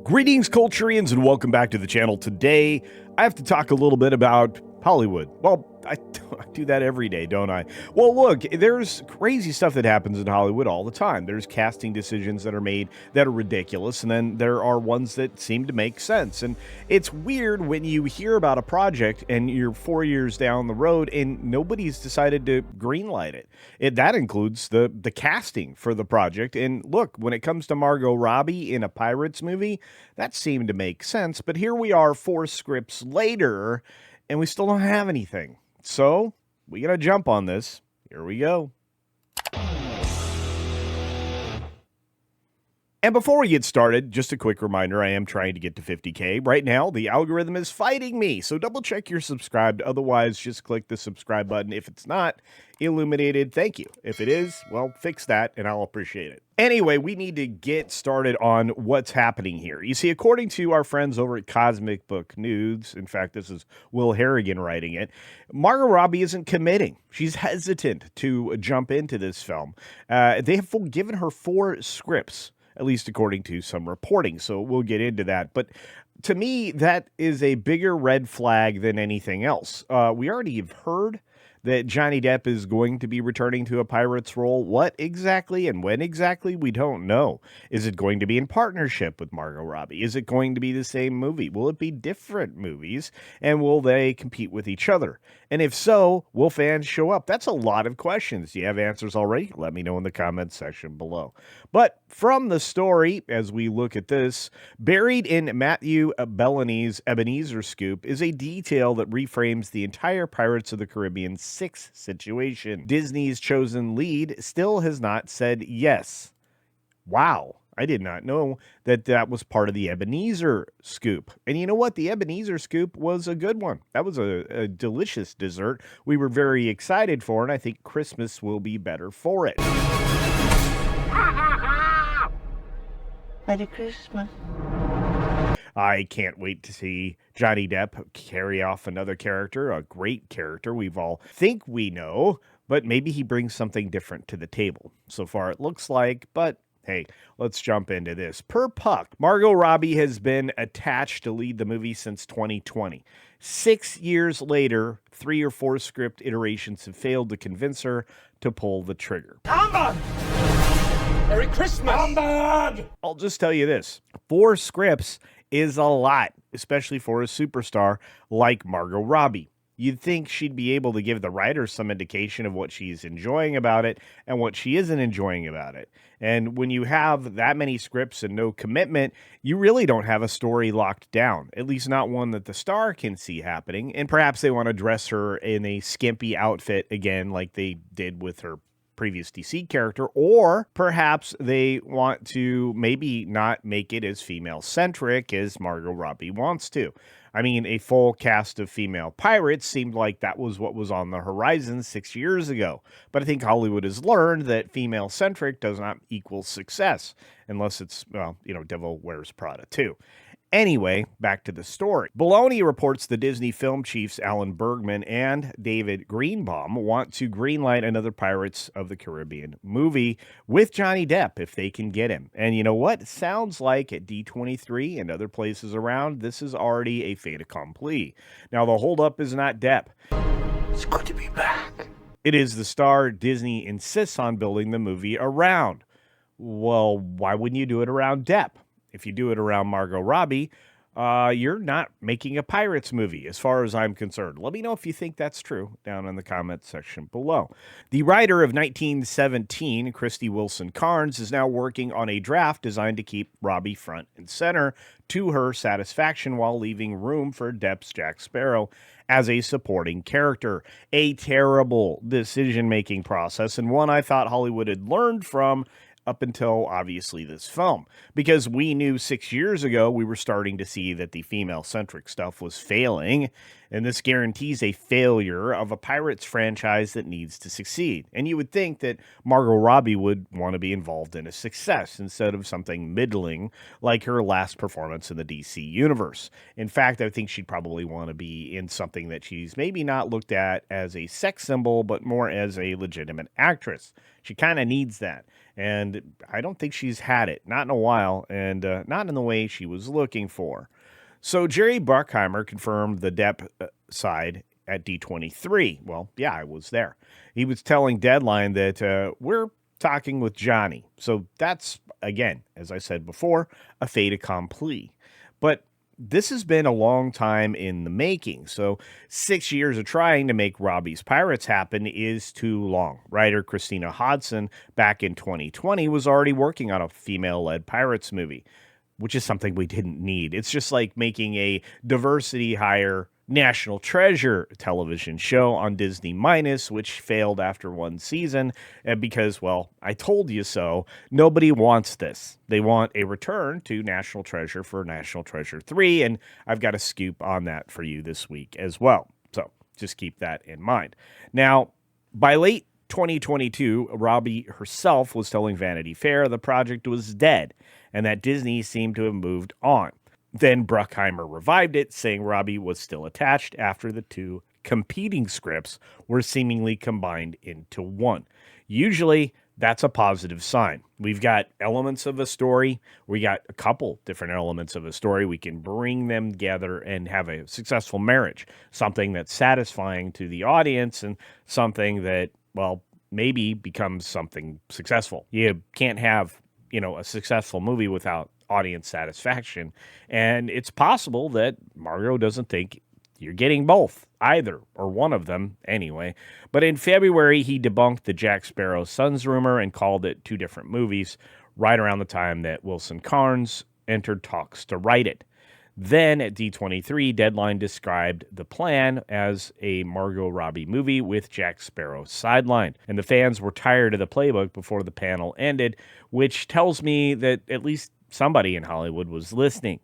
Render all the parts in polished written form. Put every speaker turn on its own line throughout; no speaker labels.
Greetings, Culturians, and welcome back to the channel. Today, I have to talk a little bit about Hollywood. Well, I do that every day, don't I? Well, look, there's crazy stuff that happens in Hollywood all the time. There's casting decisions that are made that are ridiculous, and then there are ones that seem to make sense. And it's weird when you hear about a project and you're 4 years down the road and nobody's decided to greenlight it. That includes the casting for the project. And look, when it comes to Margot Robbie in a Pirates movie, that seemed to make sense. But here we are 4 scripts later, and we still don't have anything. So, we gotta jump on this. Here we go. And before we get started, just a quick reminder, I am trying to get to 50K. Right now, the algorithm is fighting me, so double check you're subscribed. Otherwise, just click the subscribe button. If it's not illuminated, thank you. If it is, well, fix that, and I'll appreciate it. Anyway, we need to get started on what's happening here. You see, according to our friends over at Cosmic Book News, in fact, this is Will Harrigan writing it, Margot Robbie isn't committing. She's hesitant to jump into this film. They have given her 4 scripts, at least according to some reporting, so we'll get into that. But to me, that is a bigger red flag than anything else. We already have heard that Johnny Depp is going to be returning to a Pirates role. What exactly and when exactly, we don't know. Is it going to be in partnership with Margot Robbie? Is it going to be the same movie? Will it be different movies? And will they compete with each other? And if so, will fans show up? That's a lot of questions. Do you have answers already? Let me know in the comments section below. But from the story, as we look at this, buried in Matthew Bellany's Ebenezer scoop is a detail that reframes the entire Pirates of the Caribbean 6 situation. Disney's chosen lead still has not said yes. Wow. I did not know that was part of the Ebenezer scoop. And you know what? The Ebenezer scoop was a good one. That was a delicious dessert we were very excited for, and I think Christmas will be better for it.
Merry Christmas.
I can't wait to see Johnny Depp carry off another character, a great character we've all think we know, but maybe he brings something different to the table. So far it looks like, but hey, let's jump into this. Per Puck, Margot Robbie has been attached to lead the movie since 2020. 6 years later, 3 or 4 script iterations have failed to convince her to pull the trigger.
Merry Christmas!
I'll just tell you this. 4 scripts is a lot, especially for a superstar like Margot Robbie. You'd think she'd be able to give the writers some indication of what she's enjoying about it and what she isn't enjoying about it. And when you have that many scripts and no commitment, you really don't have a story locked down, at least not one that the star can see happening. And perhaps they want to dress her in a skimpy outfit again, like they did with her previous DC character, or perhaps they want to maybe not make it as female-centric as Margot Robbie wants to. I mean, a full cast of female pirates seemed like that was what was on the horizon 6 years ago. But I think Hollywood has learned that female-centric does not equal success, unless it's, well, Devil Wears Prada too. Anyway, back to the story. Baloney reports the Disney film chiefs Alan Bergman and David Greenbaum want to greenlight another Pirates of the Caribbean movie with Johnny Depp if they can get him. And you know what? Sounds like at D23 and other places around, this is already a fait accompli. Now, the holdup is not Depp.
It's good to be back.
It is the star Disney insists on building the movie around. Well, why wouldn't you do it around Depp? If you do it around Margot Robbie, you're not making a Pirates movie, as far as I'm concerned. Let me know if you think that's true down in the comments section below. The writer of 1917, Christy Wilson-Cairns, is now working on a draft designed to keep Robbie front and center to her satisfaction while leaving room for Depp's Jack Sparrow as a supporting character. A terrible decision-making process, and one I thought Hollywood had learned from up until, obviously, this film. Because we knew 6 years ago we were starting to see that the female-centric stuff was failing, And this guarantees a failure of a Pirates franchise that needs to succeed. And you would think that Margot Robbie would want to be involved in a success instead of something middling like her last performance in the DC universe. In fact, I think she'd probably want to be in something that she's maybe not looked at as a sex symbol, but more as a legitimate actress. She kind of needs that. And I don't think she's had it, not in a while, and not in the way she was looking for. So Jerry Bruckheimer confirmed the Depp side at D23. Well, yeah, I was there. He was telling Deadline that we're talking with Johnny. So that's, again, as I said before, a fait accompli. But this has been a long time in the making. So 6 years of trying to make Robbie's Pirates happen is too long. Writer Christina Hodson back in 2020 was already working on a female-led Pirates movie, which is something we didn't need. It's just like making a diversity hire National Treasure television show on Disney Minus, which failed after one season because, well, I told you so. Nobody wants this. They want a return to National Treasure for National Treasure 3, and I've got a scoop on that for you this week as well. So just keep that in mind. Now, by late 2022, Robbie herself was telling Vanity Fair the project was dead and that Disney seemed to have moved on. Then Bruckheimer revived it, saying Robbie was still attached after the two competing scripts were seemingly combined into one. Usually, that's a positive sign. We've got elements of a story. We got a couple different elements of a story. We can bring them together and have a successful marriage, something that's satisfying to the audience and something that, well, maybe becomes something successful. You can't have, a successful movie without audience satisfaction. And it's possible that Margot doesn't think you're getting both, either, or one of them anyway. But in February, he debunked the Jack Sparrow Sons rumor and called it two different movies right around the time that Wilson-Cairns entered talks to write it. Then at D23, Deadline described the plan as a Margot Robbie movie with Jack Sparrow sidelined. And the fans were tired of the playbook before the panel ended, which tells me that at least somebody in Hollywood was listening.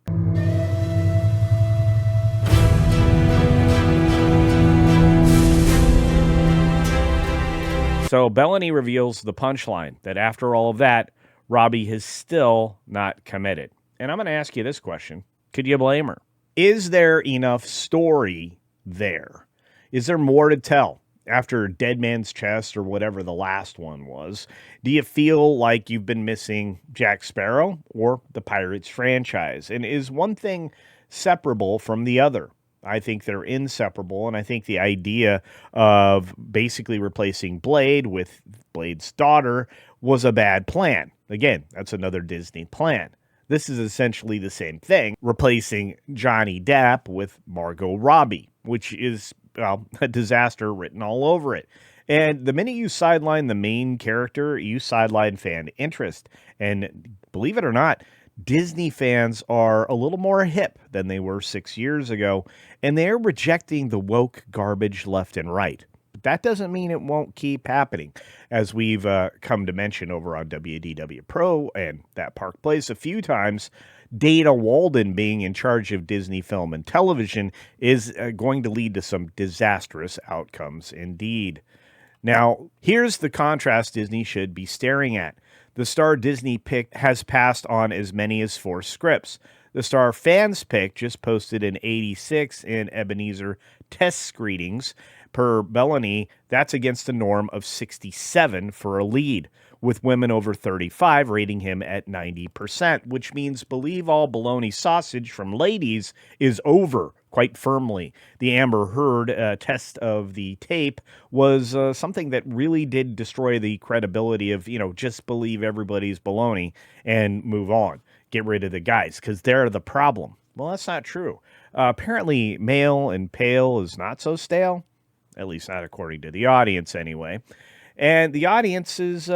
So Bellany reveals the punchline that after all of that, Robbie has still not committed. And I'm going to ask you this question. Could you blame her? Is there enough story there? Is there more to tell? After Dead Man's Chest or whatever the last one was, do you feel like you've been missing Jack Sparrow or the Pirates franchise? And is one thing separable from the other? I think they're inseparable, and I think the idea of basically replacing Blade with Blade's daughter was a bad plan. Again, that's another Disney plan. This is essentially the same thing, replacing Johnny Depp with Margot Robbie, which is, well, a disaster written all over it. And the minute you sideline the main character, you sideline fan interest. And believe it or not, Disney fans are a little more hip than they were 6 years ago, and they're rejecting the woke garbage left and right. But that doesn't mean it won't keep happening, as we've come to mention over on WDW Pro and That Park Place a few times. Dana Walden being in charge of Disney Film and Television is going to lead to some disastrous outcomes indeed. Now, here's the contrast Disney should be staring at. The star Disney picked has passed on as many as 4 scripts. The star fans pick just posted an 86 in Ebenezer test screenings. Per Bellany, that's against a norm of 67 for a lead, with women over 35 rating him at 90%, which means believe all bologna sausage from ladies is over quite firmly. The Amber Heard test of the tape was something that really did destroy the credibility of, just believe everybody's baloney and move on. Get rid of the guys because they're the problem. Well, that's not true. Apparently, male and pale is not so stale, at least not according to the audience anyway. And the audience is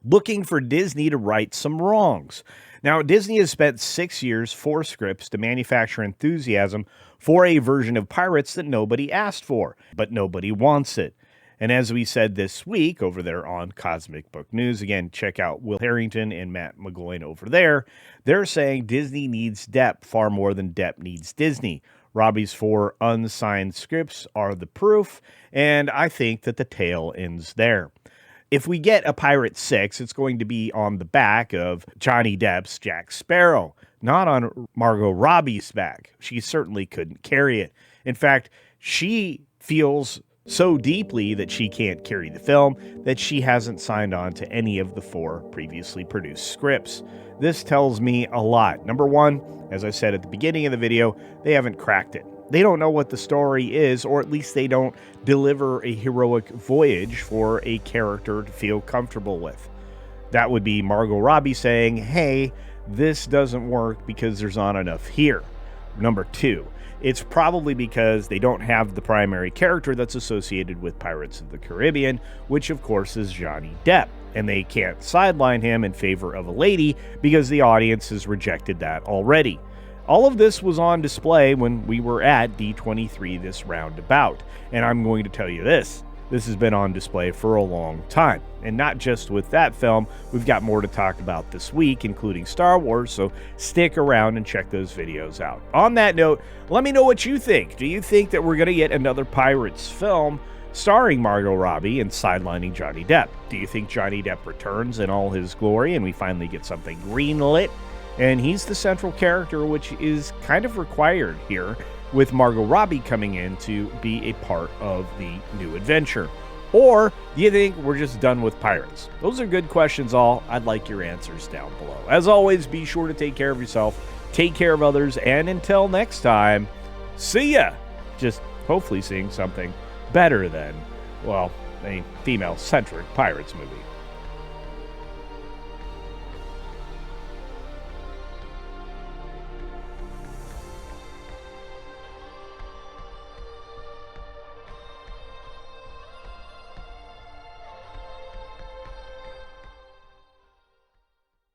looking for Disney to right some wrongs. Now, Disney has spent 6 years, 4 scripts to manufacture enthusiasm for a version of Pirates that nobody asked for, but nobody wants it. And as we said this week over there on Cosmic Book News, again, check out Will Harrington and Matt McGloin over there. They're saying Disney needs Depp far more than Depp needs Disney. Robbie's 4 unsigned scripts are the proof, and I think that the tale ends there. If we get a Pirate 6, it's going to be on the back of Johnny Depp's Jack Sparrow, not on Margot Robbie's back. She certainly couldn't carry it. In fact, she feels so deeply that she can't carry the film that she hasn't signed on to any of the 4 previously produced scripts. This tells me a lot. Number one, as I said at the beginning of the video, they haven't cracked it. They don't know what the story is, or at least they don't deliver a heroic voyage for a character to feel comfortable with. That would be Margot Robbie saying, hey, this doesn't work because there's not enough here. Number 2, it's probably because they don't have the primary character that's associated with Pirates of the Caribbean, which of course is Johnny Depp, and they can't sideline him in favor of a lady because the audience has rejected that already. All of this was on display when we were at D23 this roundabout, and I'm going to tell you this has been on display for a long time. And not just with that film, we've got more to talk about this week, including Star Wars, so stick around and check those videos out. On that note, let me know what you think. Do you think that we're going to get another Pirates film starring Margot Robbie and sidelining Johnny Depp? Do you think Johnny Depp returns in all his glory and we finally get something greenlit? And he's the central character, which is kind of required here, with Margot Robbie coming in to be a part of the new adventure. Or do you think we're just done with Pirates? Those are good questions all. I'd like your answers down below. As always, be sure to take care of yourself, take care of others, and until next time, see ya! Just hopefully seeing something better than, well, a female-centric Pirates movie.